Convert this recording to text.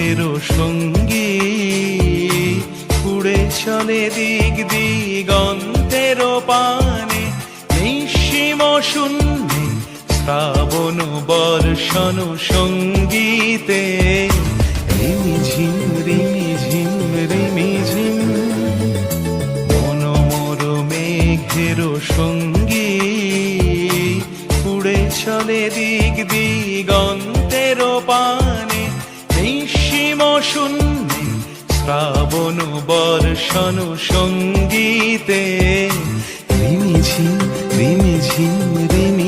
মেঘেরও সঙ্গী উড়ে চলে দিক দিগন্তেরও পানে নিঃসীম শূন্যে শ্রাবণ বর্ষণ সঙ্গীতে রিমিঝিম রিমিঝিম রিমিঝিম মনোমর মেঘেরও সঙ্গী উড়ে চলে দিক দিগন্তেরও পানে নিঃসীম শূন্যে শ্রাবণ বর্ষণ সঙ্গীতে রিমিঝিম রিমিঝিম রিমি